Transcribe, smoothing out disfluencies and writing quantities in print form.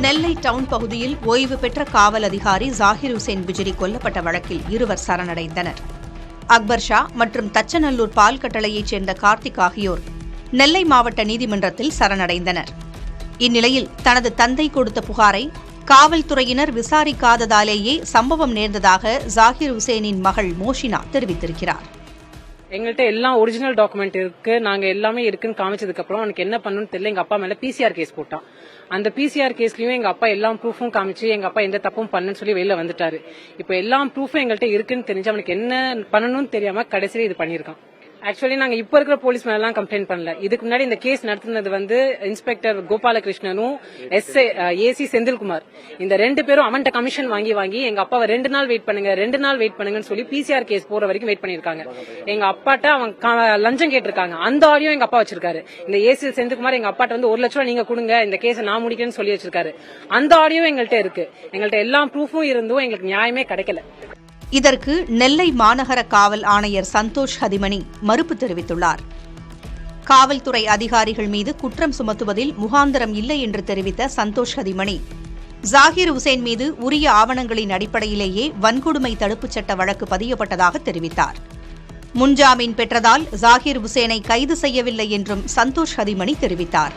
நெல்லை down பகுதியில் ஓய்வு பெற்ற காவல் அதிகாரி ஜாகிர் உசேன் பிஜிரி கொல்லப்பட்ட வழக்கில் இருவர் சரணடைந்தனர். அக்பர் ஷா மற்றும் தச்சநல்லூர் பால் கட்டளையைச் சேர்ந்த கார்த்திக் ஆகியோர் நெல்லை மாவட்ட நீதிமன்றத்தில் சரணடைந்தனர். இந்நிலையில் தனது தந்தை கொடுத்த புகாரை காவல்துறையினர் விசாரிக்காததாலேயே சம்பவம் நேர்ந்ததாக ஜாகிர் உசேனின் மகள் மோஷினா தெரிவித்திருக்கிறார். எங்கள்கிட்ட எல்லாம் ஒரிஜினல் டாக்குமெண்ட் இருக்கு, நாங்க எல்லாமே இருக்குன்னு காமிச்சதுக்கு அப்புறம் எனக்கு என்ன பண்ணணும்னு தெரியல. எங்க அப்பா மேல பிசிஆர் கேஸ் போட்டான். அந்த பிசிஆர் கேஸ்லயும் எங்க அப்பா எல்லா ப்ரூஃபும் காமிச்சு எங்க அப்பா எந்த தப்பும் பண்ணுன்னு சொல்லி வெளியில வந்துட்டாரு. இப்ப எல்லா ப்ரூஃபும் எங்கள்கிட்ட இருக்குன்னு தெரிஞ்சு அவனுக்கு என்ன பண்ணணும்னு தெரியாம கடைசியில இது பண்ணிருக்கான். ஆக்சுவலி நாங்க இப்ப இருக்கிற போலீஸ் மேலாம் கம்ப்ளைண்ட் பண்ணல. இதுக்கு முன்னாடி இந்த கேஸ் நடத்துனது இன்ஸ்பெக்டர் கோபாலகிருஷ்ணனும் ஏசி செந்தில்குமார். இந்த 2 பேரும் அவன்கிட்ட கமிஷன் வாங்கி எங்க அப்பாவை 2 நாள் வெயிட் பண்ணுங்கன்னு சொல்லி பிசிஆர் கேஸ் போற வரைக்கும் வெயிட் பண்ணிருக்காங்க. எங்க அப்பாட்ட அவன் லஞ்சம் கேட்டிருக்காங்க. அந்த ஆடியோ எங்க அப்பா வச்சிருக்காரு. இந்த ஏசி செந்தில்குமார் எங்க அப்பாட்ட 1 லட்சம் ரூபாய் நீங்க கொடுங்க, இந்த கேஸை நான் முடிக்கிறேன்னு சொல்லி வச்சிருக்காரு. அந்த ஆடியோ எங்கள்கிட்ட இருக்கு. எங்கள்கிட்ட எல்லா ப்ரூஃபும் இருந்தும் எங்களுக்கு நியாயமே கிடைக்கல. இதற்கு நெல்லை மாநகர காவல் ஆணையர் சந்தோஷ் ஹதிமணி மறுப்பு தெரிவித்துள்ளார். காவல்துறை அதிகாரிகள் மீது குற்றம் சுமத்துவதில் முகாந்திரம் இல்லை என்று தெரிவித்த சந்தோஷ் ஹதிமணி, ஜாகிர் உசேன் மீது உரிய ஆவணங்களின் அடிப்படையிலேயே வன்கொடுமை தடுப்புச் சட்ட வழக்கு பதியப்பட்டதாக தெரிவித்தார். முன்ஜாமீன் பெற்றதால் ஜாகிர் உசேனை கைது செய்யவில்லை என்றும் சந்தோஷ் ஹதிமணி தெரிவித்தார்.